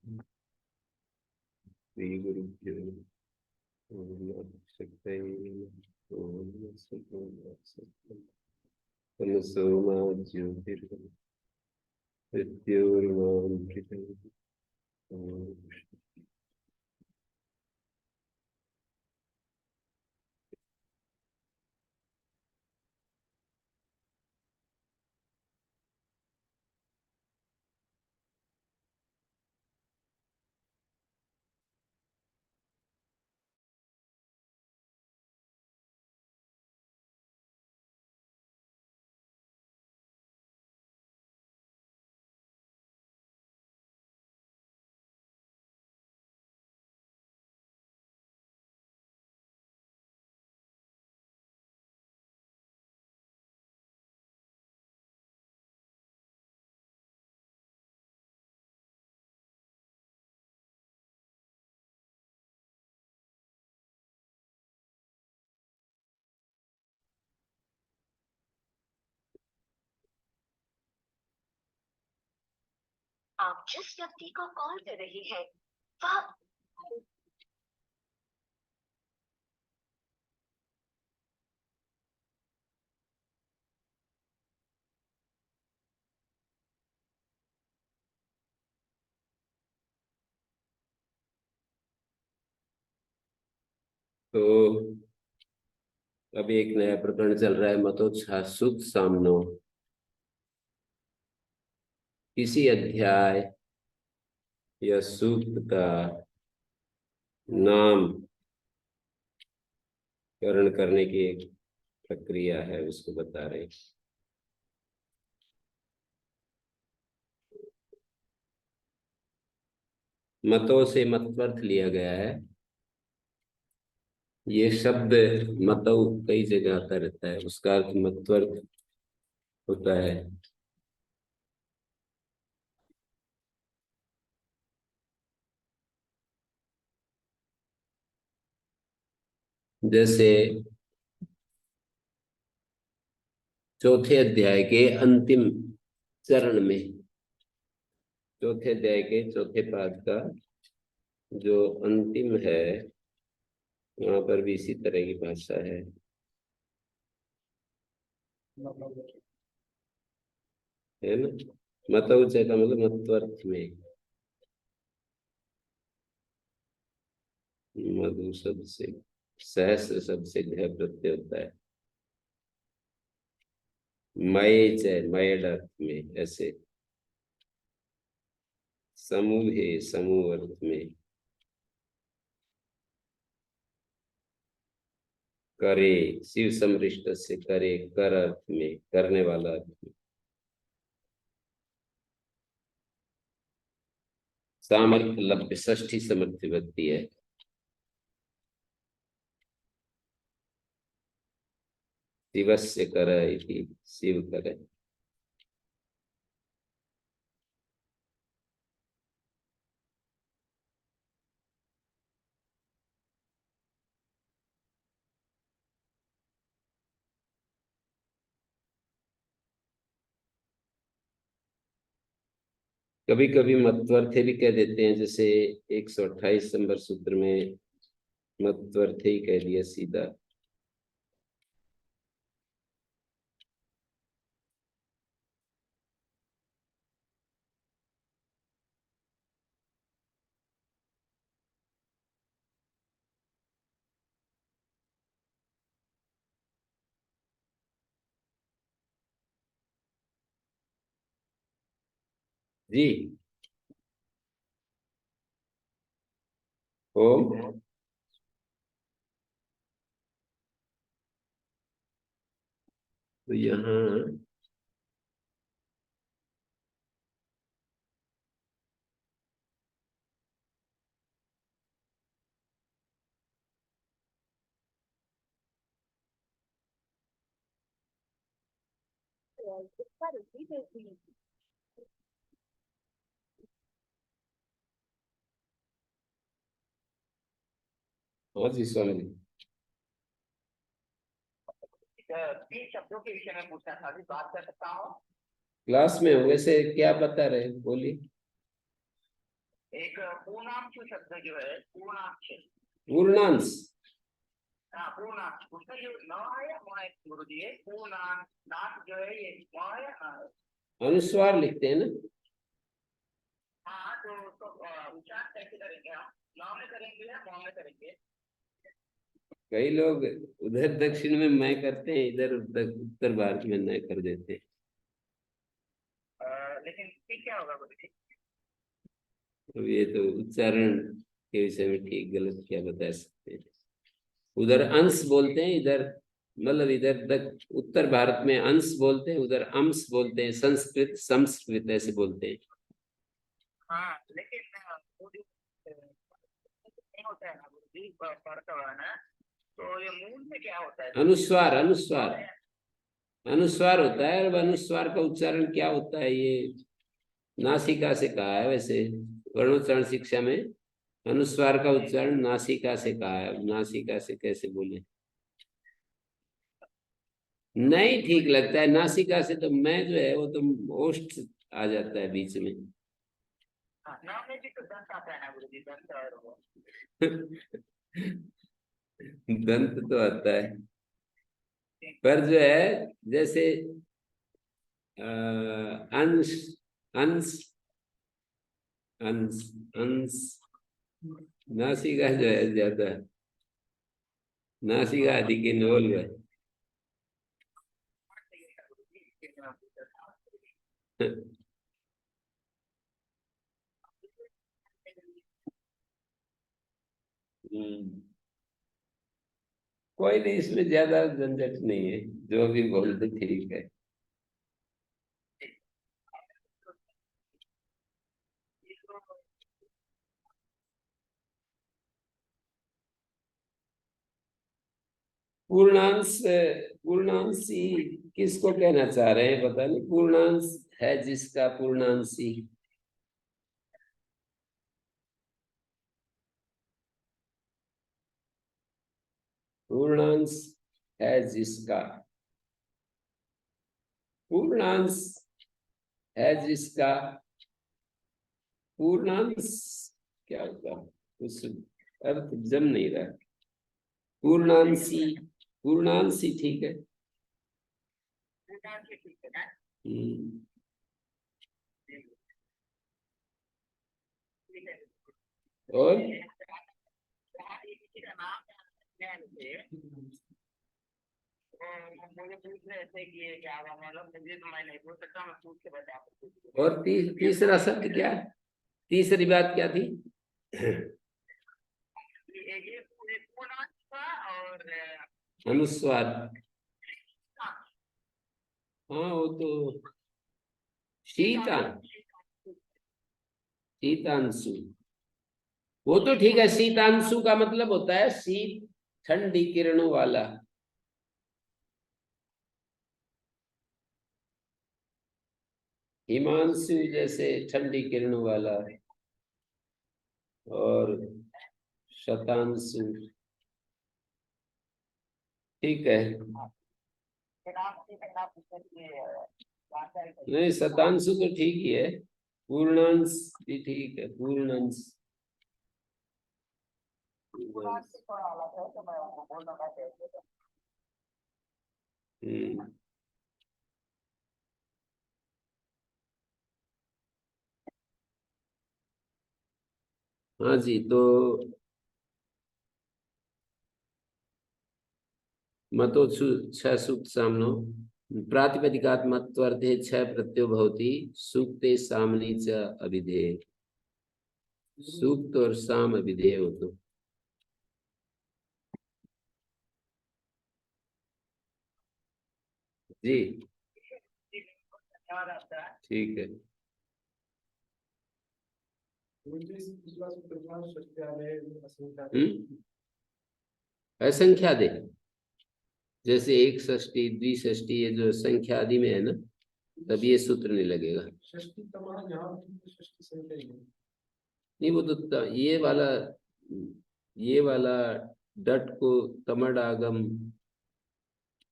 श्री गुरुभ्यो नमः। तमसो मा ज्योतिर्मृत्योर्मामृतम्। आप जिस व्यक्ति को कॉल कर रही हैं वह तो अभी एक नया प्रकरण चल रहा है, मतोच्छासुत सामनो। किसी अध्याय या सूक्त का नामकरण करने की एक प्रक्रिया है, उसको बता रहे हैं। मतों से मतवर्थ लिया गया है। ये शब्द मतौ कई जगह आता रहता है, उसका अर्थ मतवर्थ होता है। जैसे चौथे अध्याय के अंतिम चरण में, चौथे अध्याय के चौथे पाद का जो अंतिम है, वहां पर भी इसी तरह की भाषा है। है ना? मतौच का मतलब मतवर्थ में। मधु शब्द से, सहस्र शब्द से घ प्रत्यय होता है। मय च मय अर्थ में, ऐसे समूह है, समूह अर्थ में। करे, शिव समृष्ट से करे, कर अर्थ में, करने वाला अर्थ में। सामर्थ्य लभ्य षष्ठी समर्थ्य विभक्ति है। शिवस्य कर इति, शिव करे। कभी कभी मतवर्थे भी कह देते हैं, जैसे 128 नंबर सूत्र में मतवर्थे ही कह दिया सीधा। जी। ओम। तो यहाँ हाँ जी स्वामी जी। 3 शब्दों के विषय में पूछना था, अभी बात कर सकता हूँ। क्लास में हो, वैसे क्या बता रहे हैं, बोलिए। एक पूर्णांश शब्द जो है, पूर्णांश, पूर्णांश, हाँ पूर्णांश, उसमें जो न है या म है गुरु जी, पूर्णांश, नाश जो है ये म है या न है? अनुस्वार लिखते हैं ना। हाँ तो उच्चारण कैसे करेंगे हम? न में करेंगे या म में करेंगे? कई लोग उधर दक्षिण में मैं करते हैं, इधर उत्तर भारत में न कर देते हैं। लेकिन ठीक क्या होगा गुरु जी? तो ये तो उच्चारण के विषय में ठीक गलत क्या बता सकते हैं। उधर अंश बोलते हैं, इधर मतलब इधर उत्तर भारत में अंश बोलते हैं, उधर अंश बोलते हैं। संस्कृत संस्कृत ऐसे बोलते हैं। हाँ लेकिन वो जो नहीं होता है ना गुरु जी, वर्तमान, तो ये मूल में क्या होता है? अनुस्वार, अनुस्वार, अनुस्वार होता है। और अनुस्वार का उच्चारण क्या होता है, ये नासिका से कहा है। वैसे वर्णोच्चारण शिक्षा में अनुस्वार का उच्चारण नासिका से कहा है। नासिका से कैसे बोले, नहीं ठीक लगता है। नासिका से तो मैं जो है वो तो ओष्ठ आ जाता है बीच में। हाँ, नाम में भी तो दंत आता है ना गुरु जी, दंत और वो। दंत तो आता है, पर जो है जैसे अंश, अंश, अंश, अंश, नासिका जो है ज्यादा, नासिका अधिक इन्वॉल्व है। कोई नहीं, इसमें ज्यादा झंझट नहीं है, जो भी बोलते ठीक है। पूर्णांश, पूर्णांशी किसको कहना चाह रहे हैं पता नहीं। पूर्णांश है जिसका, पूर्णांशी। पूर्णांश है जिसका, पूर्णांश है जिसका, पूर्णांश क्या होता है, उस अर्थ जम नहीं रहा। पूर्णांशी, पूर्णांशी ठीक है। हम्म, और मुझे पूछ रहे थे कि ये क्या हुआ, मतलब मुझे तो मैं नहीं पूछ सकता, मैं पूछ के बता सकता हूँ। और तीसरा शब्द क्या, तीसरी बात क्या थी? ये पूर्णांश था और अनुस्वार, हाँ वो तो शीता, शीतांशु, वो तो ठीक है। शीतांशु का मतलब होता है शीत, ठंडी किरणों वाला। हिमांशु जैसे ठंडी किरणों वाला, और शतांशु ठीक है। नहीं, शतांशु तो ठीक ही है। पूर्णांश भी ठीक है, पूर्णांश। हम्म, हाँ जी। तो मतो छ सूक्त सामनो प्रातिपदिकात्मत्वर्थे छ प्रत्ययो भवति सूक्ते सामनी च अभिधेय। सूक्त और साम अभिधेय हो तो जी ठीक है। असंख्या दे, जैसे एक षष्ठी द्विषष्ठी, ये जो संख्या आदि में है ना, तब ये सूत्र नहीं लगेगा। नहीं वो तो ये वाला डट को तमड आगम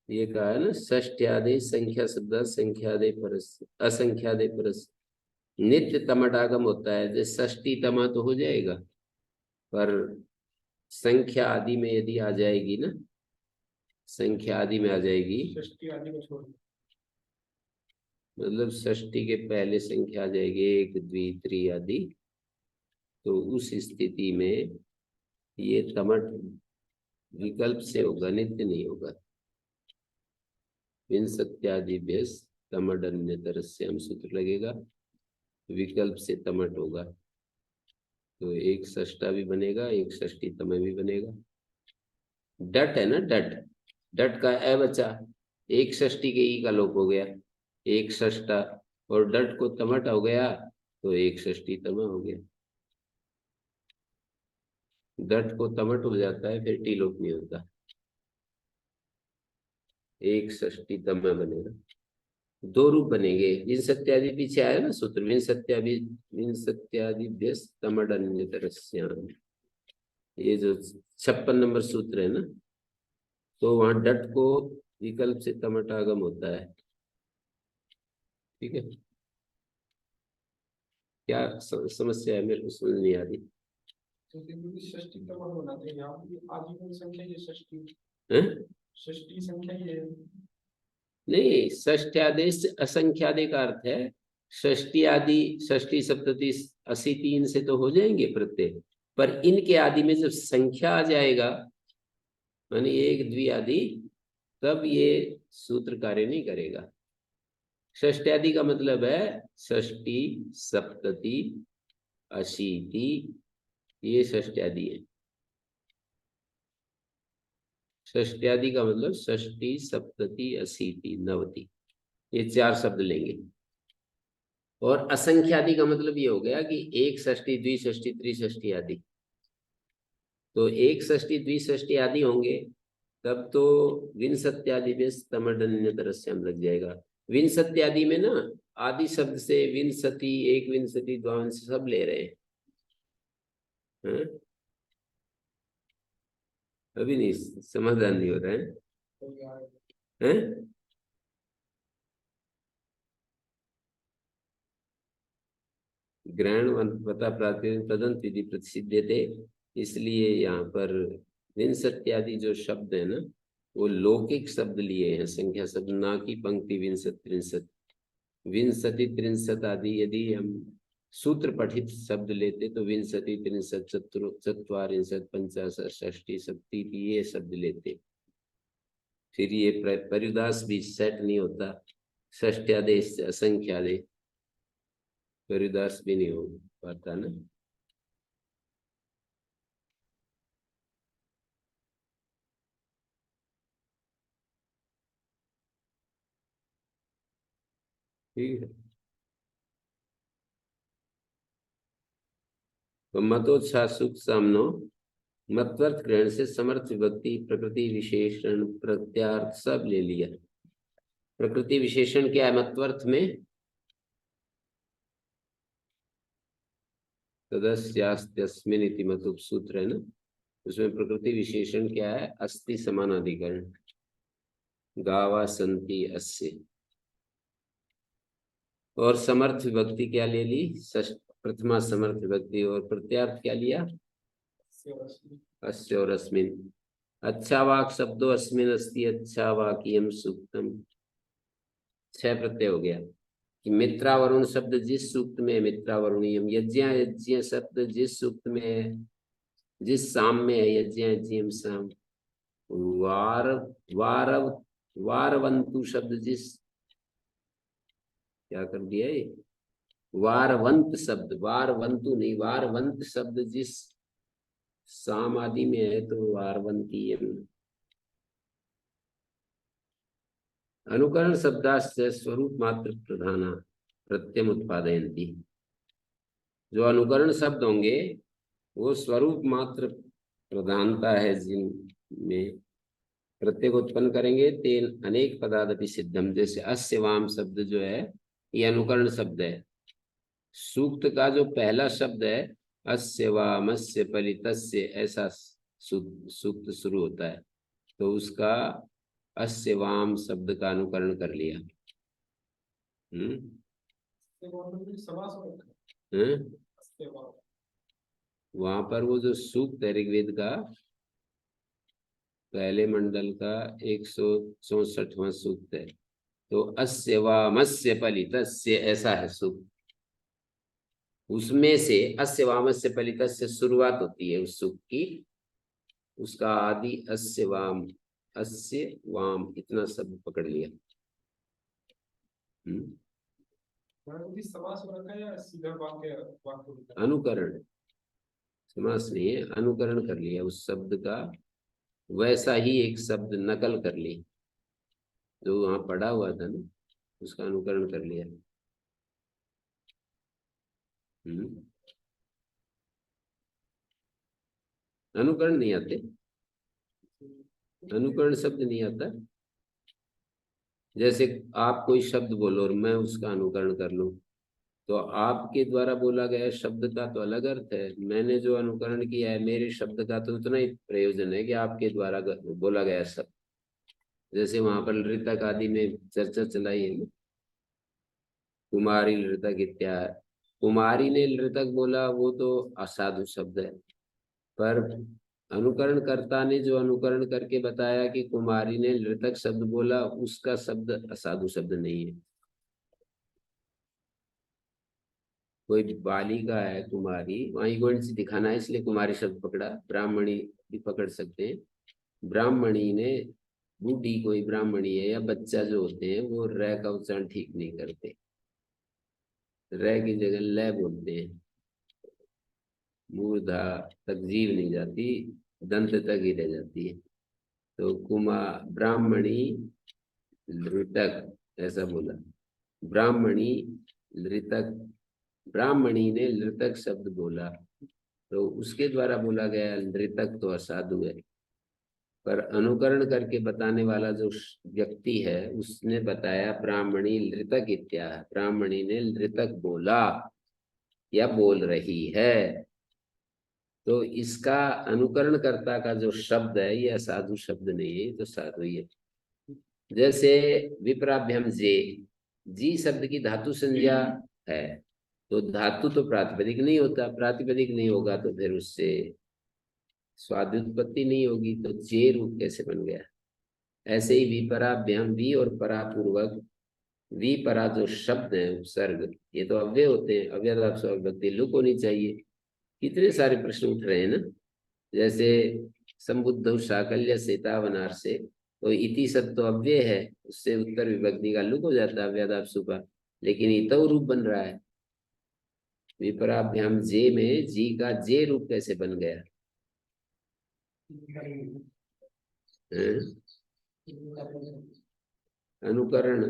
ये कहा है ना, षष्ठ्यादि संख्या शब्द संख्यादे परस, असंख्यादे परस। नित्य तमटागम होता है, जैसे षष्टी तमा तो हो जाएगा, पर संख्या आदि में यदि आ जाएगी ना, संख्या आदि में आ जाएगी, षष्ठी आदि को छोड़ मतलब षष्टी के पहले संख्या आ जाएगी एक द्वि त्रि आदि, तो उस स्थिति में ये तमट विकल्प से होगा, नित्य नहीं होगा। विंशत्यादिभ्यस् तमड अन्यतरस्याम सूत्र लगेगा, विकल्प से तमट होगा, तो एक षष्टा भी बनेगा, एक षष्टी तमय भी बनेगा। डट है ना, डट, डट का ए बचा, एक षष्टी के ई का लोप हो गया, एक षष्टा, और डट को तमट हो गया तो एक षष्टी तमय हो गया। डट को तमट हो जाता है फिर टी लोप नहीं होता, एक षष्टी तमय बनेगा। दो रूप बनेंगे, विंशत्यादि पीछे आया ना सूत्र, विंशत्यादिभ्यस् तमड अन्यतरस्याम, ये जो 56 नंबर सूत्र है ना, तो वहां डट को विकल्प से तमटागम होता है। ठीक है, क्या समस्या है, मेरे को समझ नहीं आ रही। तो षष्ठी तक होना चाहिए, यहाँ भी आजीवन संख्या ये षष्ठी, हैं? षष्ठी संख्या ये नहीं, षष्ठ्यादेश से असंख्यादि का अर्थ है, षष्ठी आदि, षष्ठी सप्तती 80 3 से तो हो जाएंगे प्रत्यय, पर इनके आदि में जब संख्या आ जाएगा, मानी एक द्वि आदि, तब ये सूत्र कार्य नहीं करेगा। षष्ठ्यादि का मतलब है षष्ठी सप्तती अशीति, ये षष्ठ्यादि है। षष्ठ्यादि का मतलब षष्ठी सप्तती अशीति नवति, ये 4 शब्द लेंगे। और असंख्यादि का मतलब ये हो गया कि एक षष्ठी द्विषष्ठी त्रिषष्ठी आदि, तो एक षष्ठी द्विषष्ठी आदि होंगे तब तो विंशत्यादि में तमडन्यतरस्याम लग जाएगा। विंशत्यादि में ना आदि शब्द से विंशति, एक विंशति, द्वांश सब ले रहे हैं। अभी नहीं समाधान नहीं हो रहा है? ग्रहण पता प्रातिनिधिक तदंत विधि प्रसिद्ध थे, इसलिए यहाँ पर विंशत्यादि जो शब्द है ना, वो लौकिक शब्द लिए हैं, संख्या शब्द, ना कि पंक्ति विंशत त्रिंशत। विंशति त्रिंशत आदि यदि हम सूत्र पठित शब्द लेते तो विंशति त्रिंशत चत्वारिंशत पंचाशत षष्ठी सप्तती ये शब्द लेते, फिर ये परिदास भी सेट नहीं होता, षष्ठ्यादेश से असंख्यादेश, परिदास भी नहीं हो पाता ना। ठीक है, तो मतोच्छासुक सामनो मतवर्थ ग्रहण से समर्थ विभक्ति प्रकृति विशेषण प्रत्यार्थ सब ले लिया। प्रकृति विशेषण क्या है मतवर्थ में? तदस्यास्त्यस्मिन् इति मत उपसूत्र है ना, उसमें प्रकृति विशेषण क्या है? अस्ति समानाधिकरण, गावा संति अस्य। और समर्थ विभक्ति क्या ले ली? प्रथमा समर्थ विभक्ति। और प्रत्यार्थ क्या लिया? अस्य और अस्मिन्। अच्छा वाक शब्दों अस्मिन् अस्ति अच्छा वाक्यम सूक्तम, 6 प्रत्यय हो गया कि मित्रावरुण शब्द जिस सूक्त में है मित्रावरुणीयम, यज्ञ शब्द जिस सूक्त में है, जिस साम में है, यज्ञ साम। वार वारव वारवंतु शब्द जिस, क्या कर दिया ये, वारवंत शब्द, वारवंतु नहीं, वारवंत शब्द जिस साम आदि में है तो वारवंतीयम। अनुकरण शब्दास्य स्वरूप मात्र प्रधाना प्रत्यम उत्पादयन्ति, जो अनुकरण शब्द होंगे वो स्वरूप मात्र प्रधानता है जिनमें प्रत्यय को उत्पन्न करेंगे, तेन अनेक पदादपि सिद्धम। जैसे अस्य वाम शब्द जो है ये अनुकरण शब्द है, सूक्त का जो पहला शब्द है अस्य वामस्य परितस्य, ऐसा सूक्त शुरू होता है, तो उसका अस्य वाम शब्द का अनुकरण कर लिया। समास हो रखा हैं? है, अस्त्यवाम। वहां पर वो जो सूक्त है ऋग्वेद का पहले मंडल का 164वां सूक्त है, तो अस्य वामस्य फलितस्य ऐसा है सूक्त। उसमें से अस्य वामस्य फलितस्य शुरुआत होती है उस सूक्त की, उसका आदि अस्य वाम इतना शब्द पकड़ लिया। समास हो रखा है या सीधा वाक्य वाक्य होता है? अनुकरण, समास नहीं है, अनुकरण कर लिया उस शब्द का, वैसा ही एक शब्द नकल कर ली, जो वहां पढ़ा हुआ था ना उसका अनुकरण कर लिया। अनुकरण नहीं आते, अनुकरण शब्द नहीं आता। जैसे आप कोई शब्द बोलो और मैं उसका अनुकरण कर लूं, तो आपके द्वारा बोला गया शब्द का तो अलग अर्थ है, मैंने जो अनुकरण किया है मेरे शब्द का तो उतना ही प्रयोजन है कि आपके द्वारा बोला गया शब्द। जैसे वहां पर नृतक आदि में चर्चा चलाई है ना, कुमारी नृतक इत्यादि, कुमारी ने नृतक बोला वो तो असाधु शब्द है, पर अनुकरणकर्ता ने जो अनुकरण करके बताया कि कुमारी ने नृतक शब्द बोला, उसका शब्द असाधु शब्द नहीं है। कोई बालिका है कुमारी, वहीं गोइंसी दिखाना है इसलिए कुमारी शब्द पकड़ा, ब्राह्मणी भी पकड़ सकते हैं। ब्राह्मणी ने, बूढ़ी कोई ब्राह्मणी है या बच्चा जो होते हैं वो र का उच्चारण ठीक नहीं करते, र की जगह ल बोलते हैं, मूर्धा तक जीव नहीं जाती, दंत तक ही रह जाती है। तो ब्राह्मणी नृतक ऐसा बोला, ब्राह्मणी नृतक, ब्राह्मणी ने नृतक शब्द बोला, तो उसके द्वारा बोला गया नृतक तो असाधु है। पर अनुकरण करके बताने वाला जो व्यक्ति है उसने बताया ब्राह्मणी नृतक इत्यादि, ब्राह्मणी ने नृतक बोला या बोल रही है, तो इसका अनुकरणकर्ता का जो शब्द है ये असाधु शब्द नहीं है, तो साधु ही है। जैसे विपराभ्यम जे, जी शब्द की धातु संज्ञा है, तो धातु तो प्रातिपदिक नहीं होता, प्रातिपदिक नहीं होगा तो फिर उससे स्वादुत्पत्ति नहीं होगी, तो जे रूप कैसे बन गया। ऐसे ही विपराभ्याम, वी और परापूर्वक, वी परा जो शब्द है उपसर्ग, ये तो अव्यय होते हैं, अव्यय विभक्ति लुक होनी चाहिए। कितने सारे प्रश्न उठ रहे हैं ना, जैसे संबुद्ध शाकल्य सेतावनार से, तो इति शब्द तो अव्यय है, उससे उत्तर विभक्ति का लुक हो जाता है अव्ययादाप्सु का, लेकिन इतव रूप बन रहा है। विपराभ्याम जे में जी का जे रूप कैसे बन गया है? अनुकरण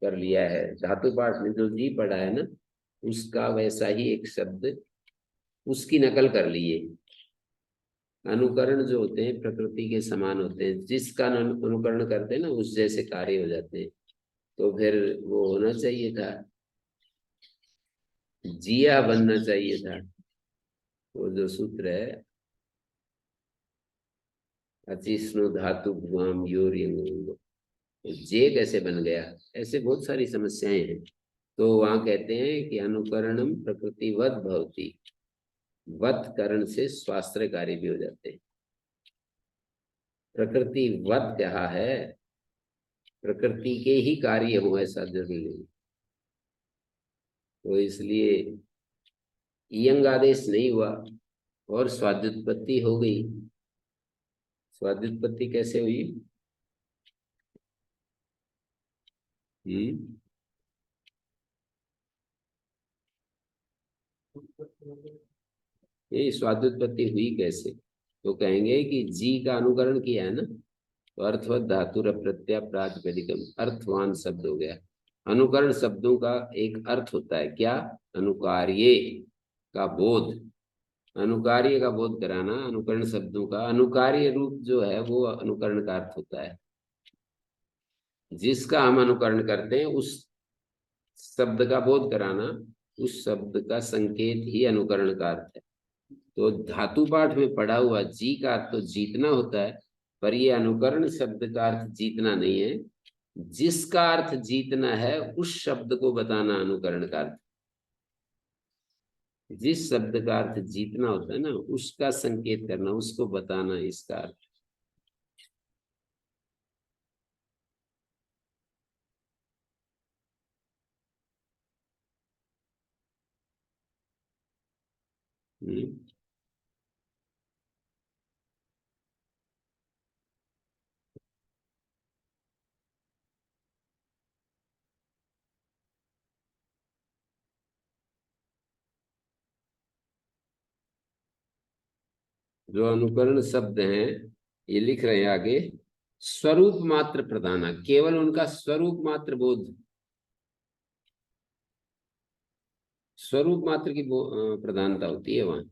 कर लिया है, धातु पाठ में जो जी पढ़ा है ना उसका वैसा ही एक शब्द उसकी नकल कर लिए। अनुकरण जो होते हैं प्रकृति के समान होते हैं, जिसका अनुकरण करते हैं ना उस जैसे कार्य हो जाते हैं, तो फिर वो होना चाहिए था, जिया बनना चाहिए था। वो जो सूत्र है अचिष्णु धातु भुआम योर यंग, जे कैसे बन गया, ऐसे बहुत सारी समस्याएं हैं। तो वहां कहते हैं कि अनुकरणम प्रकृतिवत भवति, वत करण से स्वास्थ्य कार्य भी हो जाते हैं। प्रकृतिवत कहा है, प्रकृति के ही कार्य हो ऐसा जरूरी नहीं, तो इसलिए इयंग आदेश नहीं हुआ और स्वादुत्पत्ति हो गई। स्वादुत्पत्ति कैसे हुई? ये स्वादुत्पत्ति हुई कैसे? तो कहेंगे कि जी का अनुकरण किया है ना, तो अर्थवत धातुर प्रत्यय प्रातिपदिकम, अर्थवान शब्द हो गया। अनुकरण शब्दों का एक अर्थ होता है क्या? अनुकार्य का बोध, अनुकार्य का बोध कराना। अनुकरण शब्दों का अनुकार्य रूप जो है वो अनुकरण का अर्थ होता है, जिसका हम अनुकरण करते हैं उस शब्द का बोध कराना, उस शब्द का संकेत ही अनुकरण का अर्थ है। तो धातु पाठ में पढ़ा हुआ जी का अर्थ तो जीतना होता है, पर ये अनुकरण शब्द का अर्थ जीतना नहीं है, जिसका अर्थ जीतना है उस शब्द को बताना अनुकरण का अर्थ। जिस शब्द का अर्थ जीतना होता है ना, उसका संकेत करना, उसको बताना इसका अर्थ। हम्म। जो अनुकरण शब्द हैं ये लिख रहे हैं आगे, स्वरूप मात्र प्रधाना, केवल उनका स्वरूप मात्र बोध, स्वरूप मात्र की प्रधानता होती है वहां,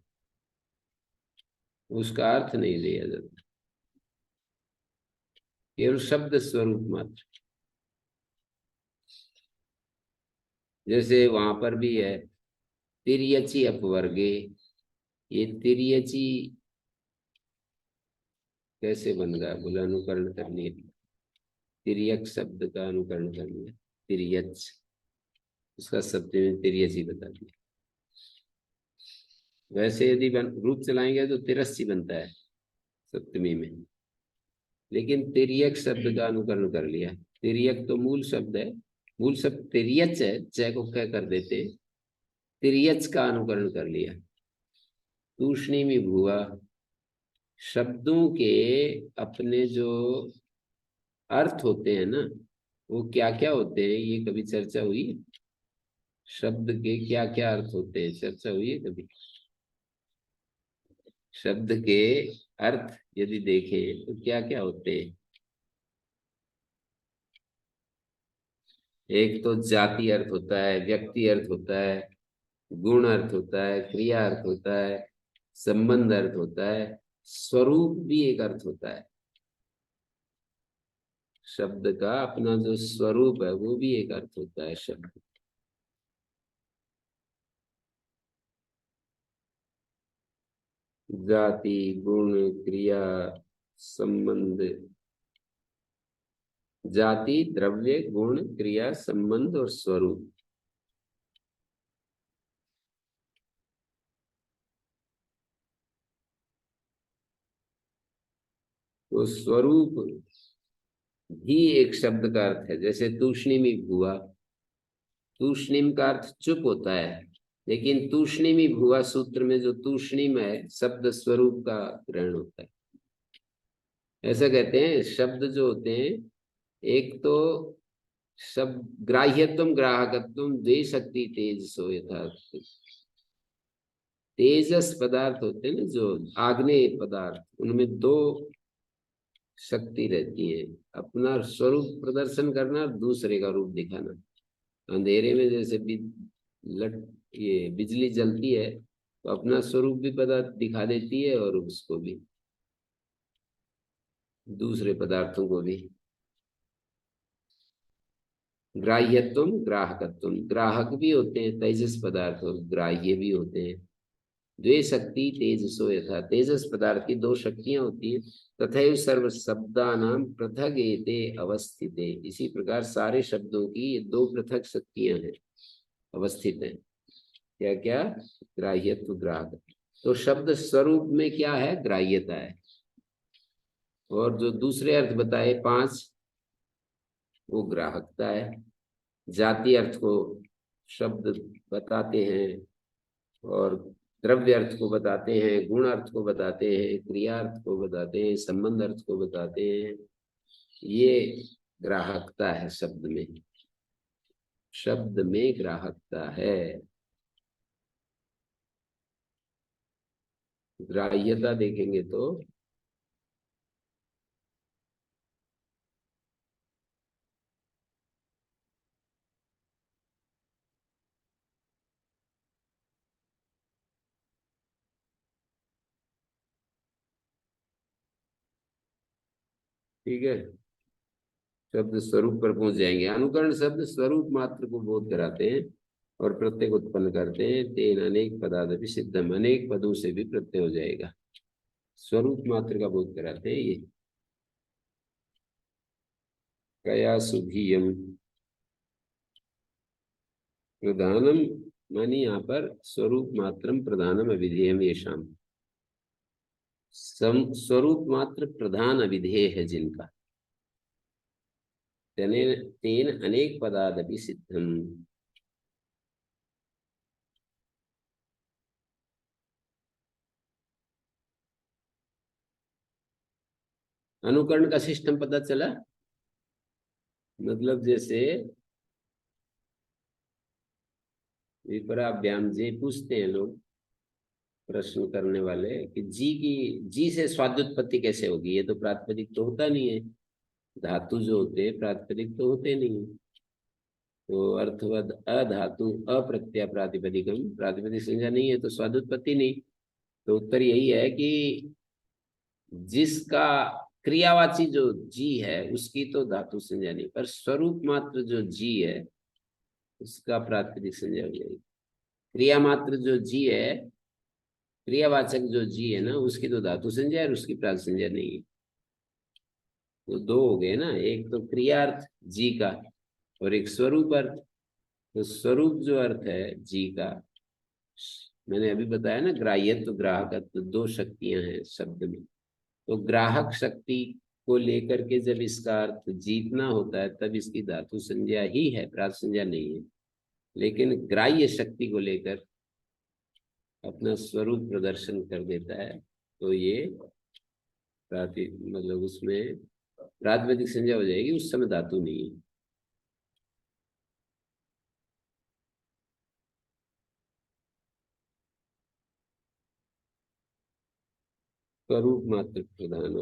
उसका अर्थ नहीं लिया जाता, केवल शब्द स्वरूप मात्र। जैसे वहां पर भी है तिर्यची अपवर्गे, ये तिर्यची कैसे बन गया, बोला अनुकरण करनी है, तिर्यक शब्द का अनुकरण करना है, तिर्यच, उसका शब्द में तिर्यची बता दिया। वैसे यदि रूप चलाएंगे तो तिरस्सी बनता है सप्तमी में, लेकिन तिर्यक शब्द का अनुकरण कर लिया। तिर्यक तो मूल शब्द है, मूल शब्द तिर्यच है, च को क्या कर देते, तिर्यच का अनुकरण कर लिया। तूष्णी में भुआ, शब्दों के अपने जो अर्थ होते हैं ना, वो क्या क्या होते हैं, ये कभी चर्चा हुई है? शब्द के क्या क्या अर्थ होते हैं, चर्चा हुई है कभी? शब्द के अर्थ यदि देखें तो क्या क्या होते हैं? एक तो जाति अर्थ होता है, व्यक्ति अर्थ होता है, गुण अर्थ होता है, क्रिया अर्थ होता है, संबंध अर्थ होता है, स्वरूप भी एक अर्थ होता है। शब्द का अपना जो स्वरूप है वो भी एक अर्थ होता है शब्द। जाति, गुण, क्रिया, संबंध, जाति, द्रव्य, गुण, क्रिया, संबंध और स्वरूप। तो स्वरूप भी एक शब्द का अर्थ है। जैसे तूष्णीमी भुआ, तूष्णीम का अर्थ चुप होता है, लेकिन तूष्णीमी भुआ सूत्र में जो तूष्णीम है शब्द स्वरूप का ग्रहण होता है। ऐसा कहते हैं शब्द जो होते हैं, एक तो शब्द ग्राह्यत्व ग्राहकत्व द्वे शक्ति तेज सो यथार्थ, तेजस पदार्थ होते हैं ना जो आग्नेय पदार्थ, उनमें दो शक्ति रहती है, अपना स्वरूप प्रदर्शन करना और दूसरे का रूप दिखाना। अंधेरे में जैसे लट ये बिजली जलती है तो अपना स्वरूप भी पदार्थ दिखा देती है और उसको भी, दूसरे पदार्थों को भी। ग्राह्यत्व ग्राहकत्व, ग्राहक भी होते हैं तेजस पदार्थ और ग्राह्य भी होते हैं। द्वे शक्ति तेजसो यथा, तेजस पदार्थ की दो शक्तियां होती हैं। तथैव सर्व शब्दानां पृथक एते अवस्थिते, इसी प्रकार सारे शब्दों की ये दो पृथक शक्तियां हैं, अवस्थित हैं। क्या क्या? ग्राह्यत्व ग्राहक। तो शब्द स्वरूप में क्या है? ग्राह्यता है। और जो दूसरे अर्थ बताए पांच, वो ग्राहकता है। जाति अर्थ को शब्द बताते हैं, और द्रव्य अर्थ को बताते हैं, गुण अर्थ को बताते हैं, क्रिया अर्थ को बताते हैं, संबंध अर्थ को बताते हैं। ये ग्राहकता है शब्द में, शब्द में ग्राहकता है। ग्राह्यता देखेंगे तो ठीक है, शब्द स्वरूप पर पहुंच जाएंगे। अनुकरण शब्द स्वरूप मात्र को बोध कराते हैं और प्रत्यय उत्पन्न करते हैं। तेन अनेक पदादपि सिद्धम, अनेक पदों से भी प्रत्यय हो जाएगा। स्वरूप मात्र का बोध कराते हैं ये। कया सुभीयम प्रधानम मानी यहाँ पर स्वरूप मात्रम प्रधानम अविधेयम येषाम, स्वरूप मात्र प्रधान अविधेय है जिनका, तेन अनेक पदादपि सिद्धम। अनुकरण का सिस्टम पता चला, मतलब जैसे विपराभ्याम जे पूछते हैं लोग, प्रश्न करने वाले कि जी से स्वादुत्पत्ति कैसे होगी, ये तो प्रातिपदिक तो होता नहीं है, धातु जो होते हैं प्रातिपदिक तो होते नहीं, तो अर्थवद अधातु अप्रत्यय प्रातिपदिकम, प्रातिपदिक संज्ञा नहीं है तो स्वादुत्पत्ति नहीं। तो उत्तर यही है कि जिसका क्रियावाची जो जी है उसकी तो धातु संज्ञा नहीं, पर स्वरूप मात्र जो जी है उसका प्रातिपदिक संज्ञा हो जाएगी। क्रिया मात्र जो जी है, क्रियावाचक जो जी है ना, उसकी तो धातु संज्ञा है और उसकी प्रातिपदिक संज्ञा नहीं है। तो दो हो गए ना, एक तो क्रियार्थ जी का और एक स्वरूप अर्थ। तो स्वरूप जो अर्थ है जी का, मैंने अभी बताया ना, ग्राह्यत्व ग्राहकत्व दो शक्तियां हैं शब्द में। तो ग्राहक शक्ति को लेकर के जब इसका अर्थ जीतना होता है तब इसकी धातु संज्ञा ही है, प्रातिपदिक संज्ञा नहीं है। लेकिन ग्राह्य शक्ति को लेकर अपना स्वरूप प्रदर्शन कर देता है तो ये मतलब उसमें प्रातिपदिक संज्ञा हो जाएगी, उस समय धातु नहीं है। स्वरूप मात्र प्रधान।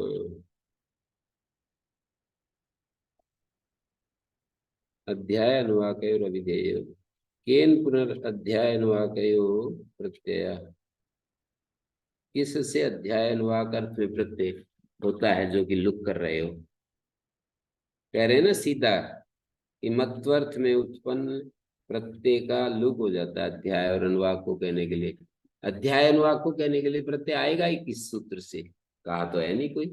अध्याय अनुवाकयोर अभिधेय केन पुनर्अध्याय अनुवाकयो प्रत्यय, किससे अध्याय अनुवाक अर्थ में प्रत्यय होता है जो कि लुक कर रहे हो। कह रहे हैं ना सीधा कि मत्वर्थ में उत्पन्न प्रत्यय का लुक हो जाता है अध्याय और अनुवाक को कहने के लिए। अध्याय अनुवाक को कहने के लिए प्रत्यय आएगा ही किस सूत्र से, कहा तो है नहीं कोई,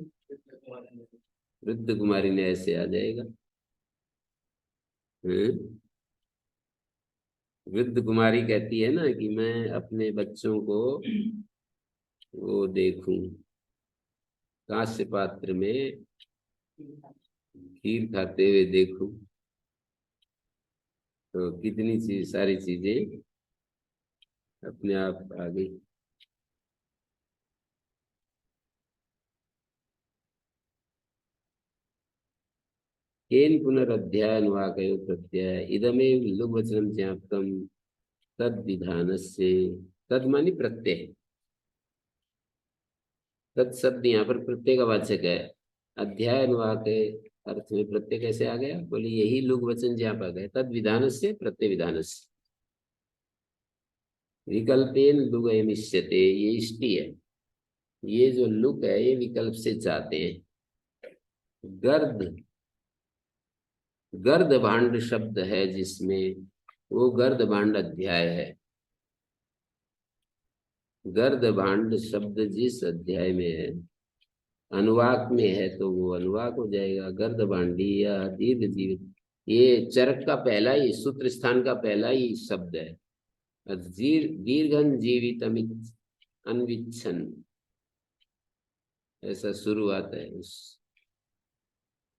वृद्ध कुमारी ने ऐसे आ जाएगा। वृद्ध कुमारी कहती है ना कि मैं अपने बच्चों को वो देखूं, कांस्य पात्र में खीर खाते हुए देखूं, तो कितनी चीज सारी चीजें अपने आप आ गई। केन पुनरअध्याय अनुवाकयो प्रत्यय इदमेव लुग्वचनम ज्ञातम तद विधानस्य, तद मानी प्रत्यय, तद शब्द यहाँ पर प्रत्यय का वाचक है। अध्याय अनुवाक अर्थ में प्रत्यय कैसे आ गया, बोले यही लुग्वचन जहाँ पर गए, तद विधान से प्रत्यय विधान से। विकल्पेन लुग एमिष्यते, ये इष्टि है, ये जो लुक है ये विकल्प से चाहते हैं। गर्द, गर्द भांड शब्द है जिसमें, वो गर्द भांड अध्याय है। गर्द भांड शब्द जिस अध्याय में है, अनुवाक में है, तो वो अनुवाक हो जाएगा। गर्द भांडी या दीर्घ जीवित, ये चरक का पहला ही सूत्र स्थान का पहला ही शब्द है। दीर्घन जीवित अनविच्छन, ऐसा शुरुआत है उस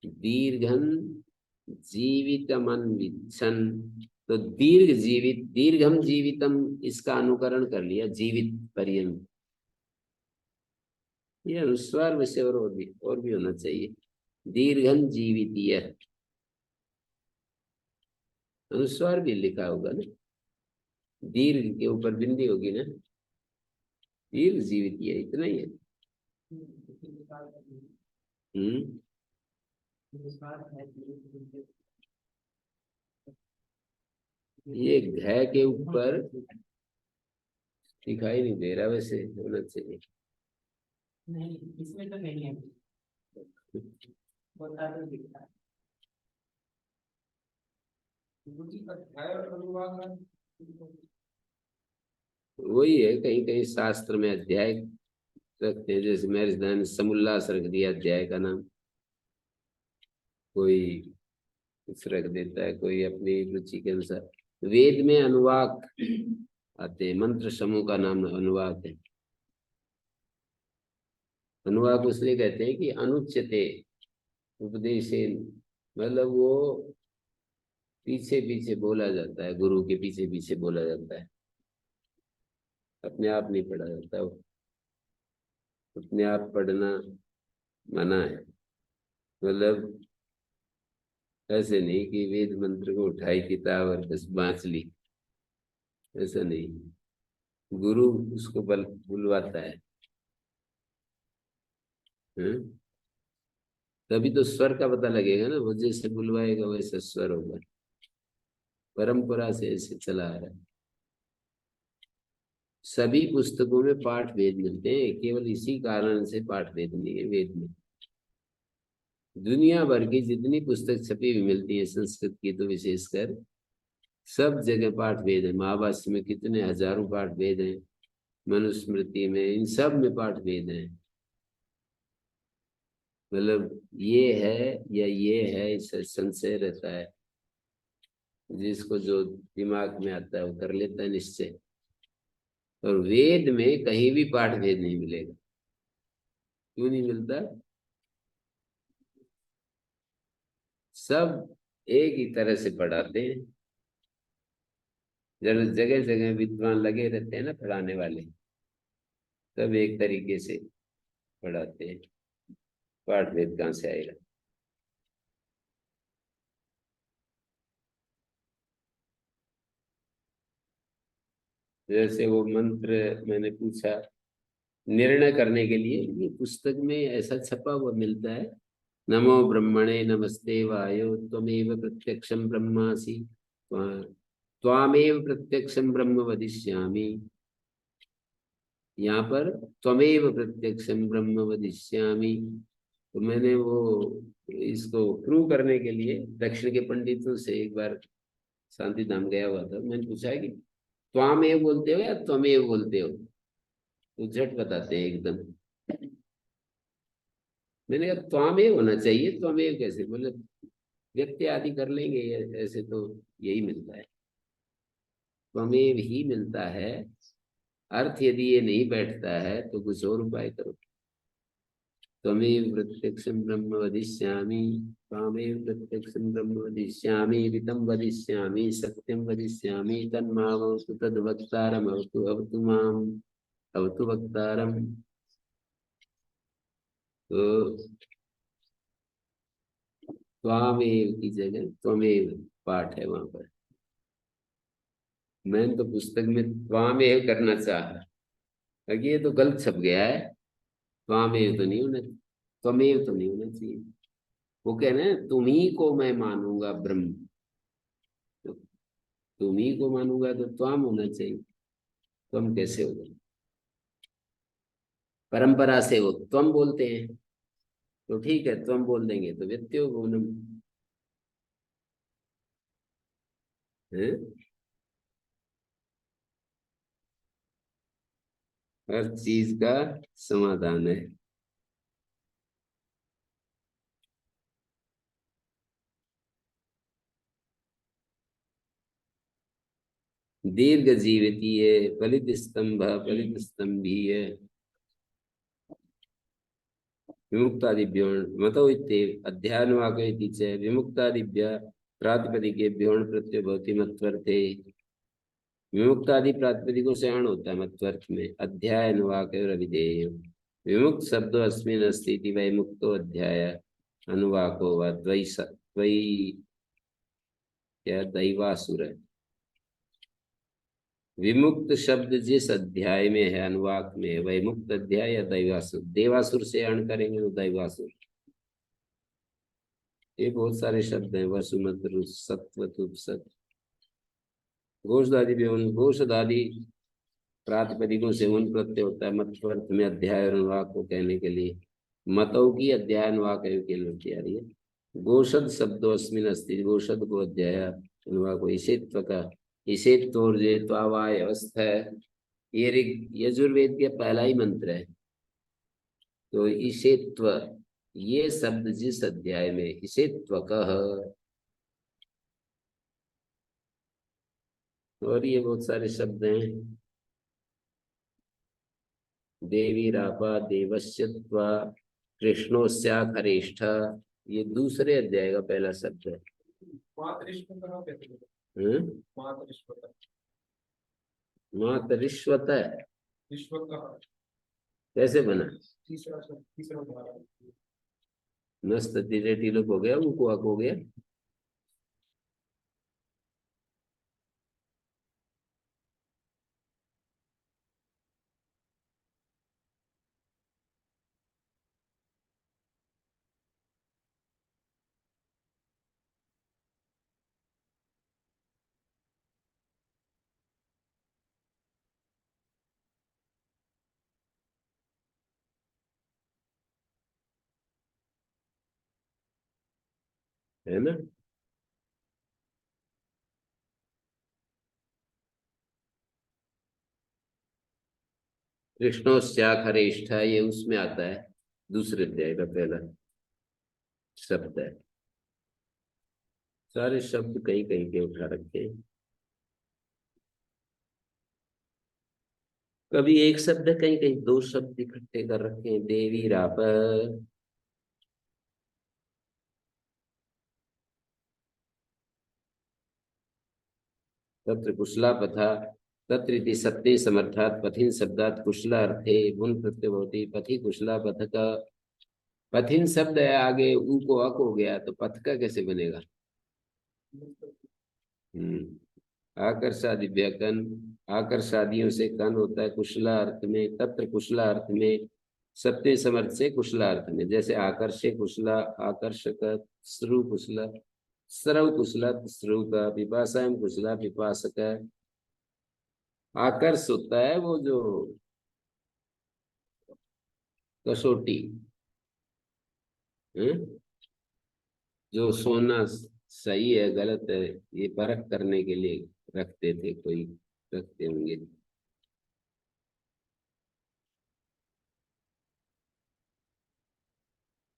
दीर्घन जीवितम अनविच्छन। तो दीर्घ जीवित, दीर्घम जीवितम, इसका अनुकरण कर लिया जीवित पर्यंत। ये अनुस्वार वैसे और भी होना चाहिए, दीर्घन जीवितीय, अनुस्वार भी लिखा होगा ना, दीर्घ के ऊपर बिंदी होगी ना, दीर्घ जीवितीय, इतना ही है। ये घ के ऊपर दिखाई नहीं दे रहा, वैसे होना चाहिए। नहीं, इसमें तो नहीं है, बता दो दिखता है। वही है, कहीं कहीं शास्त्र में अध्याय रखते हैं, जैसे महर्षि समुल्लास रख दिया अध्याय का नाम, कोई कुछ रख देता है, कोई अपनी रुचि के अनुसार। वेद में अनुवाक आते हैं। मंत्र समूह का नाम अनुवाक है। अनुवाक इसलिए कहते हैं कि अनुच्यते उपदेशे, मतलब वो पीछे पीछे बोला जाता है, गुरु के पीछे पीछे बोला जाता है, अपने आप नहीं पढ़ा जाता। वो अपने आप पढ़ना मना है। मतलब ऐसे नहीं कि वेद मंत्र को उठाई किताब और बस बांच ली, ऐसा नहीं। गुरु उसको बल बुलवाता है। हम्म? तभी तो स्वर का पता लगेगा ना, वो जैसे बुलवाएगा वैसे स्वर होगा। परंपरा से ऐसे चला आ रहा है। सभी पुस्तकों में पाठ भेद मिलते हैं, केवल इसी कारण से पाठ भेद नहीं है वेद में। दुनिया भर की जितनी पुस्तक छपी हुई मिलती है संस्कृत की, तो विशेषकर सब जगह पाठ भेद है। महाभाष्य में कितने हजारों पाठ भेद हैं, मनुस्मृति में, इन सब में पाठ भेद है। मतलब ये है या ये है, इससे संशय रहता है। जिसको जो दिमाग में आता है वो कर लेता है निश्चय। और वेद में कहीं भी पाठ भेद नहीं मिलेगा। क्यों नहीं मिलता? सब एक ही तरह से पढ़ाते हैं। जब जगह जगह विद्वान लगे रहते हैं ना पढ़ाने वाले, सब एक तरीके से पढ़ाते हैं। पाठ भेद कहाँ से आएगा? जैसे वो मंत्र मैंने पूछा, निर्णय करने के लिए ये पुस्तक में ऐसा छपा हुआ मिलता है। नमो ब्रह्मणे नमस्ते वायो त्वमेव प्रत्यक्षम ब्रह्मासि त्वामेव प्रत्यक्षम ब्रह्म वदिष्यामि। यहाँ पर त्वमेव प्रत्यक्षम ब्रह्म वदिष्यामि। तो मैंने वो इसको प्रूव करने के लिए दक्षिण के पंडितों से एक बार शांति धाम गया हुआ था। मैंने पूछा कि त्वामेव बोलते हो या त्वमेव बोलते हो? तो झट बताते हैं एकदम। मैंने कहा त्वामेव होना चाहिए, त्वमेव कैसे? बोले व्यक्ति आदि कर लेंगे, ऐसे तो यही मिलता है, त्वमेव ही मिलता है। अर्थ यदि ये नहीं बैठता है तो कुछ और उपाय करो। त्वमेव प्रत्यक्षं ब्रह्म वदिष्यामि, त्वामेव प्रत्यक्षं ब्रह्म वदिष्यामि, ऋतं वदिष्यामि, सत्यं वदिष्यामि, तन्मामवतु तद्वक्तारम् अवतु अवतु माम् अवतु वक्तारम्। तो त्वामेव की जगह त्वमेव पाठ है वहां पर। मैंने तो पुस्तक में त्वामेव करना चाहा, क्योंकि ये तो गलत छप गया है। त्वामेव तो नहीं होना, त्वमेव तो नहीं होना चाहिए। वो कह रहे हैं तुम ही को मैं मानूंगा ब्रह्म, तो तुम ही को मानूंगा तो त्वाम होना चाहिए। त्वम कैसे होगा? परंपरा से वो त्वम बोलते हैं, तो ठीक है त्वम बोल देंगे तो व्यक्तियों को है। हर चीज का समाधान है। दीर्घ जीविती है, फलित स्तंभ फलित स्तंभी है, विमुक्तादिभ्यो मतो इत्येव अध्यायनवाक इति च विमुक्तादिभ्य प्रातिपदिकेभ्यो प्रत्यय भवति मत्वर्थे। विमुक्तादि प्रातिपदिकों से अण होता है मत्वर्थ में। अध्यायनवाक और अभिधेय। विमुक्त शब्दो अस्मिन् अस्ति इति वै मुक्तो अध्याय अनुवाको वा द्वै क्या दैवासुर है। विमुक्त शब्द जिस अध्याय में है, अनुवाक में है, वही मुक्त अध्याय या दैवासुर। देवासुर से अण करेंगे तो दैवासुर। ये बहुत सारे शब्द हैं, वसुमत्र सत्व सत। घोषदादि भी, घोषदादि प्रातिपदिकों से उन प्रत्यय होता है मतवर्थ में अध्याय और अनुवाक को कहने के लिए। मतों की अध्याय अनुवाक के लिए आ रही है। गोषद शब्दों अस्मिन अस्ति, गोषद को अध्याय अनुवाक को ईशेत्व का। ईशेत्वोर्जे त्वावाय अवस्था है, ये ऋग यजुर्वेद के पहला ही मंत्र है। तो ईशेत्व ये शब्द जिस अध्याय में, ईशेत्व कह और ये बहुत सारे शब्द हैं। देवी रापा देवस्यत्वा कृष्णोस्या खरेष्ठ, ये दूसरे अध्याय का पहला शब्द है। मातरिश्वत कहते हैं। हम्म? मातरिश्वत। मातरिश्वत है, विश्वत कैसे बना? तीसरा शब्द, तीसरा उदाहरण। मस्त तीरे टीलोप हो गया, वो कुआक हो गया। है ना? कृष्णोस्या खरेष्ठ, ये उसमें आता है, दूसरे अध्याय का पहला शब्द है। सारे शब्द कहीं कहीं के उठा रखे हैं। कभी एक शब्द है, कहीं कहीं दो शब्द इकट्ठे कर रखे हैं। देवी राप, तत्र कुशला पथा, तत्र इति सत्ते समर्थात पथिन शब्दात कुशला अर्थे गुण प्रत्यय होती। पथि कुशला पथ का पथिन शब्द है, आगे ऊ को अक हो गया तो पथ का कैसे बनेगा? आकर्षादि व्याकरण, आकर्षादियों से कन होता है कुशला अर्थ में, तत्र कुशला अर्थ में, सत्य समर्थ से कुशला अर्थ में। जैसे आकर्षे कुशला, आकर्षक, श्रु कुशला, श्रव कुशला, श्रु का, पिपासाएं कुशला, पिपासक। आकर्ष होता है वो जो कसौटी, हम्म? जो सोना सही है गलत है ये परख करने के लिए रखते थे, कोई रखते होंगे।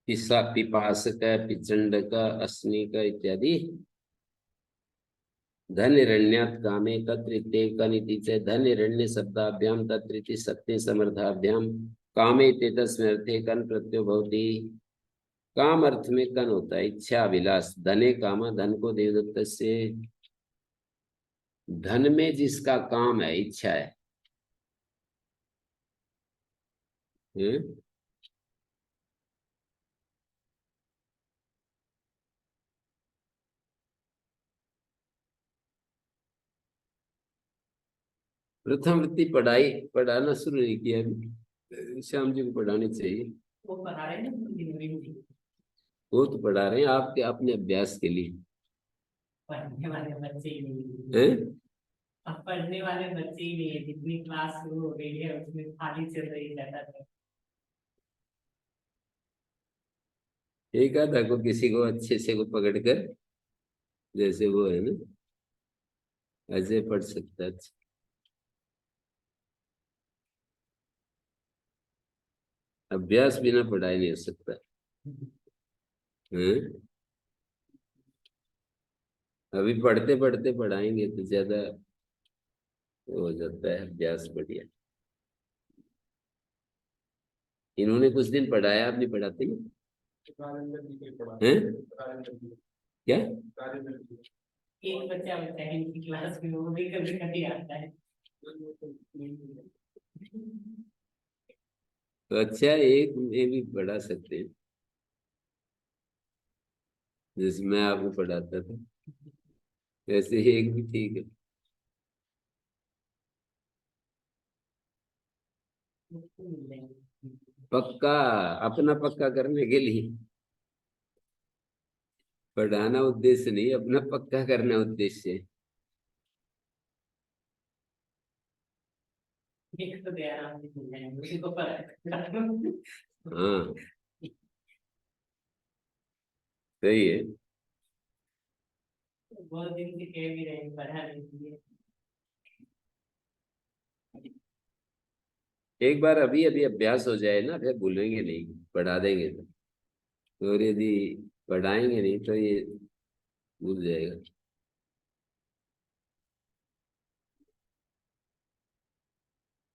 पिसा, पिपासक, पिचंडक, अस्निक इत्यादि। धनिरण्यात् कामे तत्रिते कनिति च धनिरण्य शब्दाभ्याम तत्रिति सत्य समर्थाभ्याम कामे ते तस्मिन् अर्थे कन प्रत्ययो भवति। काम अर्थ में कन होता है, इच्छा अभिलाष। धने काम, धन को देवदत्त से, धन में जिसका काम है, इच्छा है। हम्म? प्रथम वृत्ति पढ़ाना शुरू नहीं किया अभी, श्याम जी को पढ़ानी चाहिए। वो पढ़ा रहे हैं ना हिंदी। वो तो पढ़ा रहे हैं आपके अपने अभ्यास के लिए। पढ़ने वाले बच्चे ही नहीं हैं? है। अब पढ़ने वाले बच्चे ही नहीं है, जितनी क्लास शुरू हो गई है उसमें खाली चल रही है ज्यादातर। एक आधा को किसी को अच्छे से को पकड़ कर, जैसे वो है ना, ऐसे पढ़ सकता है। अभ्यास बिना पढ़ाई नहीं हो सकता। हैं? अभी पढ़ते पढ़ते पढ़ाएंगे तो ज्यादा हो जाता है अभ्यास बढ़िया। इन्होंने कुछ दिन पढ़ाया, आप नहीं पढ़ाते ना? राजेंद्र जी को पढ़ा। हैं? राजेंद्र जी। क्या? राजेंद्र जी। एक बच्चा होता है इनकी क्लास में, वो भी कभी कभी आता है। तो अच्छा, एक में भी पढ़ा सकते हैं, जैसे मैं आपको पढ़ाता था वैसे ही एक भी ठीक है। पक्का, अपना पक्का करने के लिए पढ़ाना उद्देश्य नहीं, अपना पक्का करना उद्देश्य है। एक तो गया आराम से मिल जाएंगे, उसी को पता। हाँ, सही है। बहुत दिन से कह भी रहे पढ़ा नहीं। एक बार अभी अभी अभ्यास हो जाए ना, फिर भूलेंगे नहीं, पढ़ा देंगे तो। और यदि पढ़ाएंगे नहीं तो ये भूल जाएगा।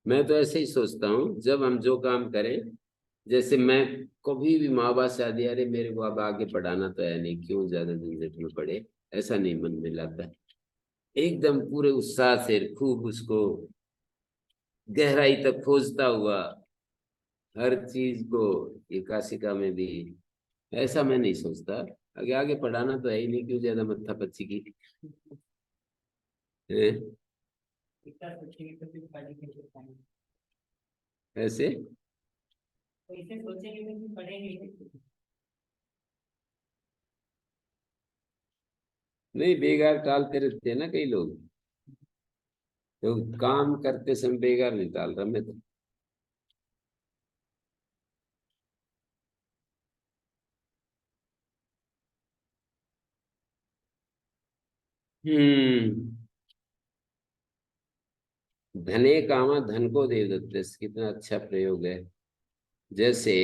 मैं तो ऐसे ही सोचता हूँ, जब हम जो काम करें, जैसे मैं कभी भी माँ बाप से आदि, अरे मेरे को अब आगे पढ़ाना तो है नहीं, क्यों ज्यादा झंझट में पड़े, ऐसा नहीं मन में लाता। एकदम पूरे उत्साह से खूब उसको गहराई तक खोजता हुआ हर चीज को, एकाशिका में भी ऐसा मैं नहीं सोचता। आगे आगे पढ़ाना तो है ही नहीं, क्यों ज्यादा मत्था पच्ची की है? इतना सोचेंगे तो फिर पढ़ेंगे तो पाएंगे। ऐसे तो इसे सोचेंगे तो फिर पढ़ेंगे नहीं। नहीं, बेकार टालते रहते हैं ना कई लोग, तो काम करते समय बेकार नहीं टाल रहा मैं तो। हम्म। धने कामा, धन को देवदत्त, कितना अच्छा प्रयोग है। जैसे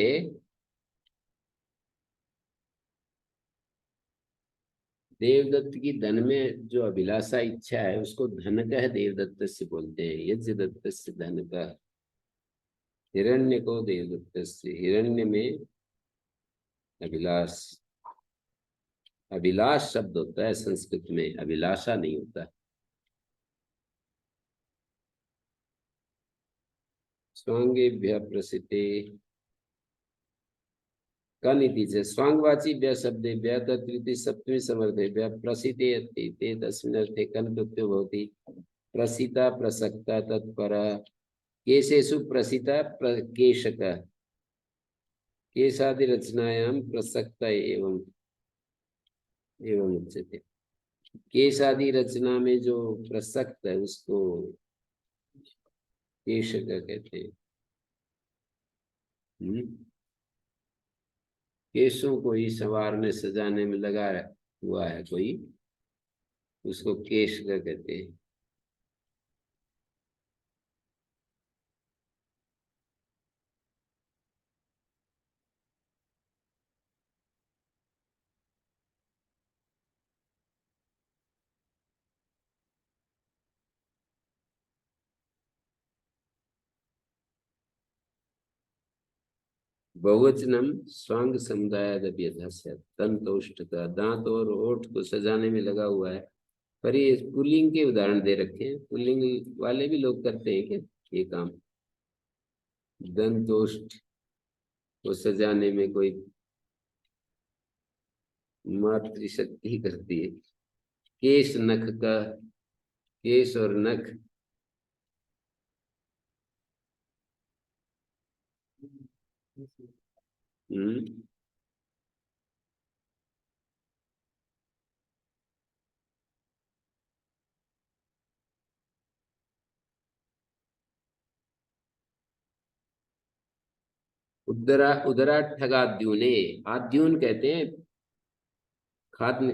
देवदत्त की धन में जो अभिलाषा इच्छा है, उसको धन कह देवदत्त से बोलते हैं। यज्ञ दत्त से धन का, हिरण्य को देवदत्त से, हिरण्य में अभिलाष, अभिलाष शब्द होता है संस्कृत में, अभिलाषा नहीं होता। स्वांगेभ्य प्रसिद्धे का नीति से स्वांगवाची व्य शब्देभ्य तत्रीति सप्तमी समर्थेभ्य प्रसिद्धे अस्ति ते तस्मिन् अर्थे कन प्रत्ययो भवति। प्रसिता प्रसक्ता तत्पर केशेषु प्रसिता केशक केशादि रचनायां प्रसक्ता एवं एवं उच्यते। केशादि रचना में जो प्रसक्त है उसको केशक कहते हैं। केशों को ही संवारने सजाने में लगा हुआ है कोई, उसको केश का कहते हैं। बहुवचनम स्वांग समुदाय तंतोष्ट का, दांत और ओठ को सजाने में लगा हुआ है। पर ये पुल्लिंग के उदाहरण दे रखे हैं, पुल्लिंग वाले भी लोग करते हैं क्या ये काम? दंतोष्ट को सजाने में कोई मातृशक्ति करती है। केश नख का, केश और नख, हम्म, उदराठगाद्यूने, आद्यून कहते हैं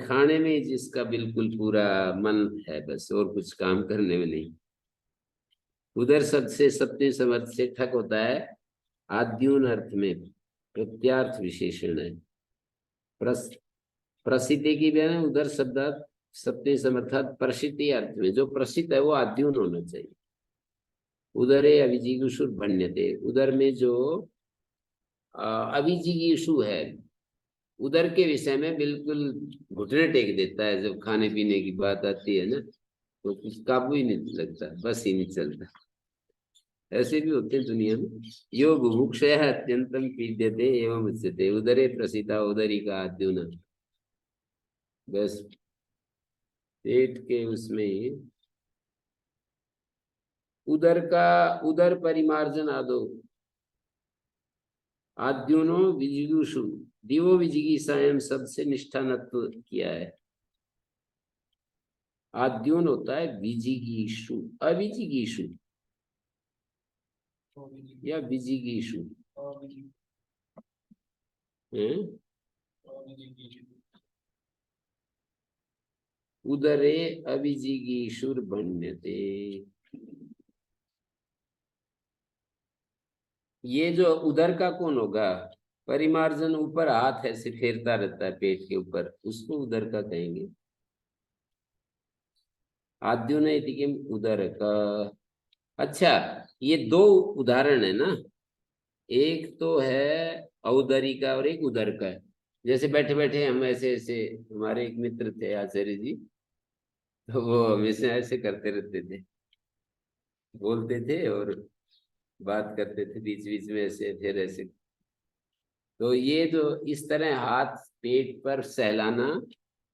खाने में जिसका बिल्कुल पूरा मन है, बस और कुछ काम करने में नहीं। उदर शब्द से सप्तमी समर्थ से ठक होता है, आद्यून अर्थ में प्रत्यार्थ विशेषण है। प्रसिद्धि की भी है ना, उदर शब्द सप्तमी समर्थात प्रसिद्धि अर्थ में, जो प्रसिद्ध है वो आद्यून होना चाहिए। उदरे अभिजिगीषु भण्यते, उदर में जो अभिजिगीषु है, उदर के विषय में बिल्कुल घुटने टेक देता है। जब खाने पीने की बात आती है ना, तो कुछ काबू ही नहीं लगता, बस ही नहीं चलता। ऐसे भी होते हैं दुनिया में। यो बुभुक्षय अत्यंतम पीड्यते एवं उच्यते उदरे प्रसिता उदरी का आद्युना, बस पेट के उसमें ही उदर का, उदर परिमार्जन आदो आद्युनो विजिगुषु, दिवो विजिगीषायाम शब्द से निष्ठानत्व किया है। आद्युन होता है विजिगीषु, अविजिगीषु या विजिगीषु। उदरे अविजिगीषुर भण्यते। ये जो उदर का कौन होगा? परिमार्जन, ऊपर हाथ ऐसे फेरता रहता है पेट के ऊपर, उसको उदर का कहेंगे। आद्युन उदर का। अच्छा, ये दो उदाहरण है ना, एक तो है औदरी का और एक उदर का है। जैसे बैठे बैठे हम ऐसे ऐसे, हमारे एक मित्र थे आचार्य जी, तो वो हमेशा ऐसे करते रहते थे, बोलते थे और बात करते थे बीच बीच में ऐसे, फिर ऐसे। तो ये जो इस तरह हाथ पेट पर सहलाना,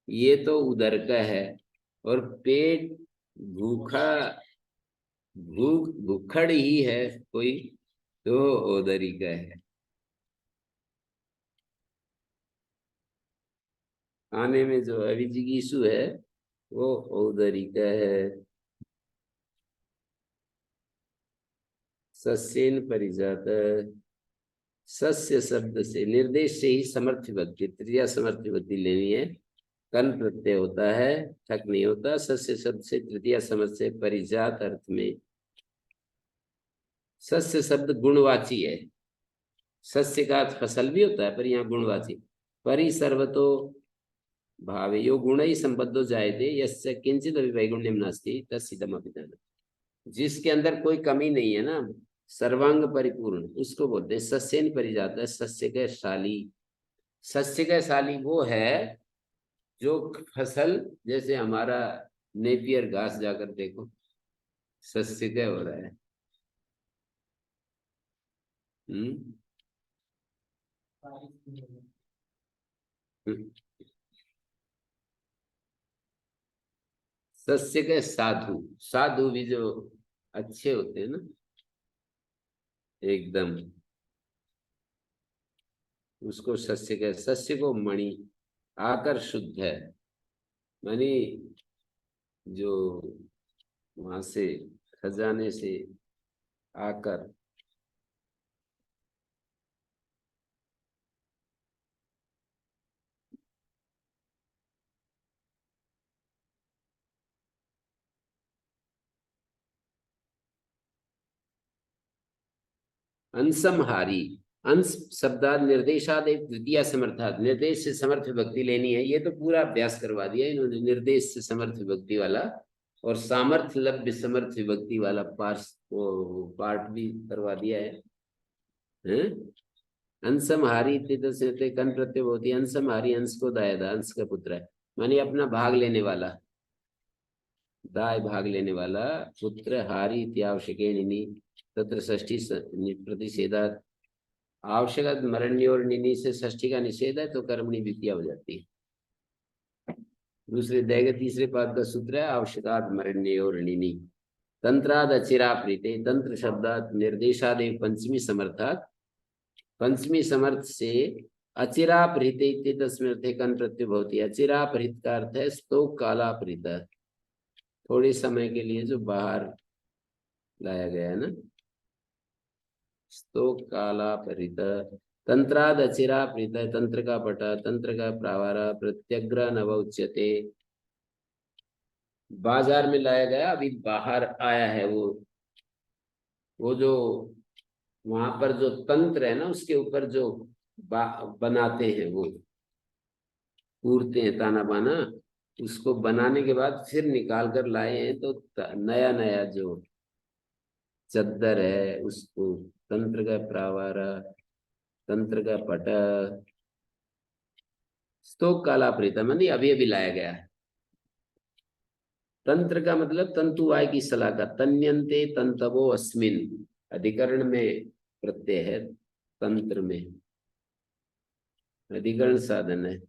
ये तो उदर का है। और पेट भूखा, भूखड़ ही है कोई, तो ओदरी का है। खाने में जो अभिजिगीषु है वो ओदरी का है। सस्येन परिजात, सस्य शब्द से निर्देश से ही समर्थ विभक्ति, तृतीया समर्थ विभक्ति लेनी है। कन प्रत्यय होता है, ठक नहीं होता। सस्य शब्द से तृतीया समर्थ से परिजात अर्थ में। सस्य शब्द गुणवाची है, सस्य का अर्थ फसल भी होता है, पर यहाँ गुणवाची। परि सर्वतो भावे यो गुण ही संबद्धो जायते यस्य किंचित अभी वैगुण्यम नास्ति तस्सिदम अभिधान। जिसके अंदर कोई कमी नहीं है ना, सर्वांग परिपूर्ण, उसको बोलते हैं सस्यन परिजात। सस्य के शाली, सस्य के शाली वो है जो फसल, जैसे हमारा नेपियर घास जाकर देखो, सस्य का हो रहा है। सस्य के साधु, साधु भी जो अच्छे होते हैं ना एकदम, उसको सस्य के, सस्य को मणि आकर शुद्ध है, मानी जो वहां से खजाने से आकर। अंशमहारी, अंश शब्दाद निर्देशाद एक द्वितीय समर्थाद, निर्देश से समर्थ विभक्ति लेनी है। ये तो पूरा अभ्यास करवा दिया इन्होंने, निर्देश से समर्थ विभक्ति वाला और सामर्थ्य लभ्य समर्थ विभक्ति वाला पार्ट भी करवा दिया है। अंशमहारी से कन प्रत्यय होती है। अंशमहारी अंश को दायदा, अंश का पुत्र है, मानी अपना भाग लेने वाला, दाय भाग लेने वाला। पुत्र हारी इत्यावश्यके तत्र षष्ठी प्रतिषेधात, आवश्यक मरण्य और निनी से षष्ठी का निषेध है तो कर्मणि द्वितीया हो जाती है। दूसरे दैग तीसरे पाद का सूत्र है आवश्यकात मरण्य और निनी। तंत्राद अचिरा प्रीते, तंत्र शब्दात निर्देशादेव पंचमी समर्थात, पंचमी समर्थ से अचिरापहृते तस्मिन् कन प्रत्यय भवति। अचिरापहृत का अर्थ है स्तोक कालापहृत, थोड़े समय के लिए जो बाहर लाया गया है ना, स्तोक कालापहृत। तंत्राद अचिरापहृत, तंत्र का पटा, तंत्र का प्रावारा, प्रत्यग्र नव उच्यते, बाजार में लाया गया, अभी बाहर आया है वो जो वहां पर जो तंत्र है ना, उसके ऊपर जो बनाते हैं, वो पूरते हैं ताना बाना, उसको बनाने के बाद फिर निकाल कर लाए हैं, तो नया नया जो चद्दर है उसको तंत्र का प्रावारा, तंत्र का पट, स्तोक काला प्रीता मानी अभी अभी लाया गया है। तंत्र का मतलब तंतुवाय की सलाह का, तन्यंते तंतवो अस्मिन, अधिकरण में प्रत्यय है, तंत्र में अधिकरण साधन है।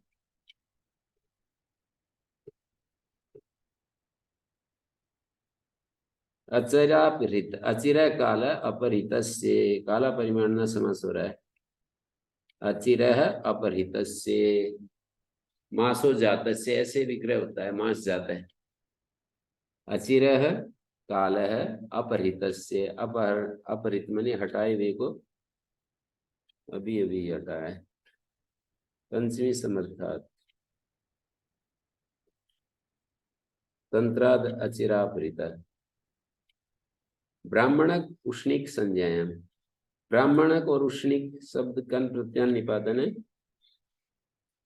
अचिरापहृत, अचिर काल अपहृत से, काला परिमाण समास हो रहा है। अचिर अपहृत से, मासो जात से, ऐसे विग्रह होता है, मास जाता है। अचिर काल अपहृत से, अपहृत माने हटाए हुए को, अभी अभी हटा है। पंचमी समर्थात, तंत्राद अचिरापहृत। ब्राह्मणक उष्णिक संज्ञायाम, ब्राह्मणक और उष्णिक शब्द कन प्रत्यान निपातन है।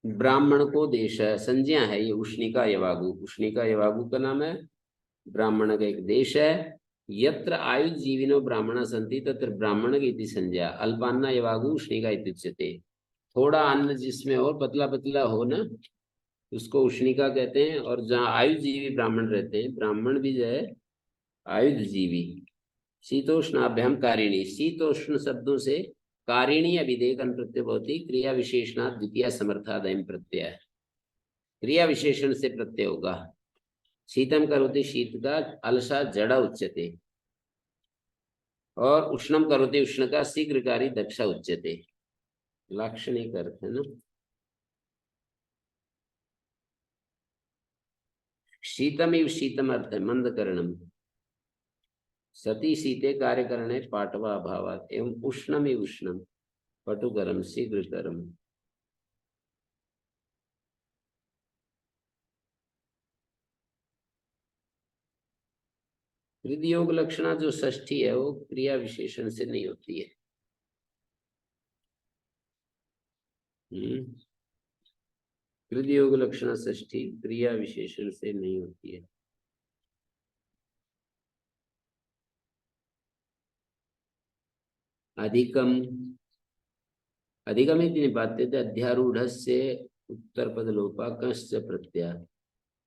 ब्राह्मण को देश है, संज्ञा है ये, उष्णिका यवागु, उष्णिका यवागु का नाम है। ब्राह्मण का एक देश है, यत्र आयुजीविनो ब्राह्मण सन्ति तत्र ब्राह्मण इति संज्ञा अल्पान्ना यवागु उष्णिका इति उच्यते। थोड़ा अन्न जिसमें और पतला पतला हो ना, उसको उष्णिका कहते हैं। और जहाँ आयुजीवी ब्राह्मण रहते हैं, ब्राह्मण भी जो है आयुजीवी। शीतोष्णाभ्याम कारिणी, शीतोष्ण शब्दों से कारिणी अभिधेय प्रत्यय होती, क्रिया विशेषणात् द्वितीय समर्थादयम् प्रत्यय, क्रिया विशेषण से प्रत्यय होगा। शीतम करोति शीत का अलसा जड़ उच्यते, और उष्णम करोति उष्ण का शीघ्रकारी दक्ष उच्यते। लाक्षणिक अर्थ है ना। शीतम इव शीतम अर्थ है मंदकरणम। सती शीते कार्यकरणे पाटवा अभावात् एवं उष्णम इव उष्णम पटुकरम शीघ्रकरम। कृतयोग लक्षणा जो षष्ठी है वो क्रिया विशेषण से नहीं होती है। कृतयोग लक्षणा षष्ठी क्रिया विशेषण से नहीं होती है। अधिकम, अधिकम इति निपात्यते अध्यारूढ़स्य उत्तर पद लोपा कंश्च प्रत्यय।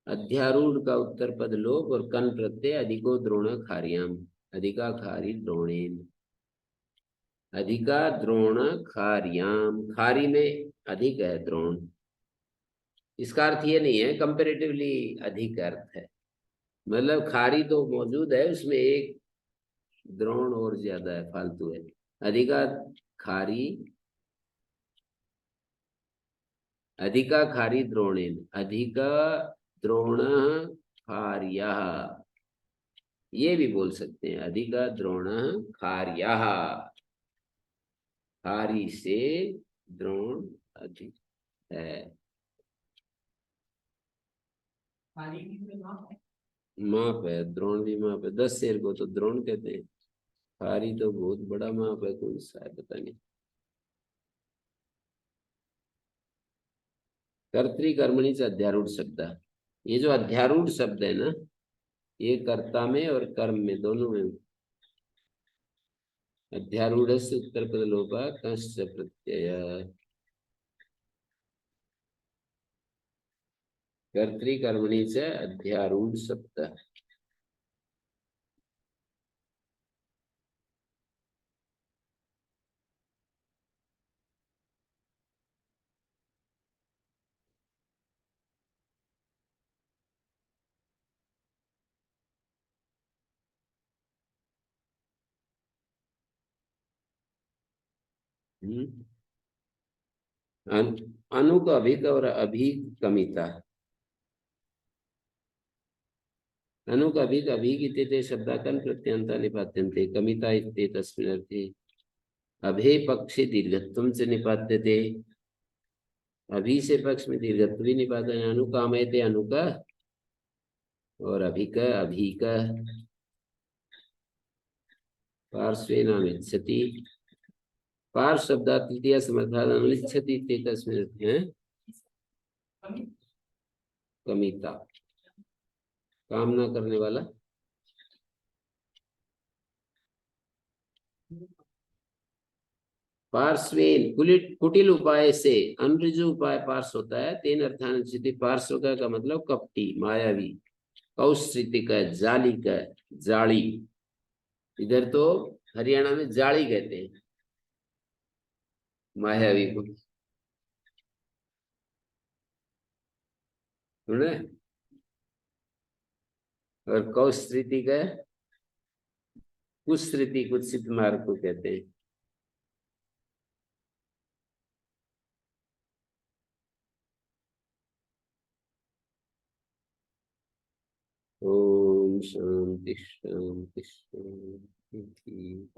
अध्यारूढ़ का उत्तर पद लोप और कन प्रत्यय अधिको द्रोण खार्याम, अधिका खारी द्रोणेन, अधिका द्रोण खार्याम, खारी में अधिक है द्रोण। इसका अर्थ ये नहीं है कंपेरेटिवली अधिक अर्थ है, मतलब खारी तो मौजूद है, उसमें एक द्रोण और ज्यादा है, फालतू है। अधिका खारी, अधिका खारी द्रोणेन, अधिका द्रोण खार्या, ये भी बोल सकते हैं अधिका द्रोण खार्या, खारी से द्रोण अधिक है। खाली की कोई माप है? माप है, द्रोण भी माप है। 10 शेर को तो द्रोण कहते हैं, खारी तो बहुत बड़ा माप है, कौन सा है पता नहीं। कर्तृकर्मणि से अध्यारूढ़ शब्द, ये जो अध्यारूढ़ शब्द है ना, ये कर्ता में और कर्म में दोनों में। अध्यारूढ़ से उत्तर पद लोपा कंश्च प्रत्यय। कर्तृकर्मणि से अध्यारूढ़ शब्द। अनु का अभिक और अभिकमिता। अनु का अभिक अभिक इत्येते शब्दाकन प्रत्यंता निपात्यन्ते, कमिता इत्येते तस्मिन् अर्थे अभे पक्षे दीर्घत्वं से निपात्यते, अभी से पक्ष में दीर्घत्व भी निपाते हैं। अनुकामयते अनु का और अभिक अभिक। पार्श्वेन अनुच्छति, पार्श्व शब्दात् तृतीया समर्थात् अनुच्छति इत्येते तस्मिन् अर्थे कमिता, कामना करने वाला। पार्श्वेन कुटिल उपाय से, अनऋजु उपाय पार्श्व होता है। तेन अर्थानुचिति पार्श्व का मतलब कपटी, मायावी, कौश्रितिक, जाली का, जाली। इधर तो हरियाणा में जाली कहते हैं मायावी को, सुने। और कौश्रितिक, कुश्रिति, कुत्सित मार्ग को कहते हैं। ओम शांति शांति शांति।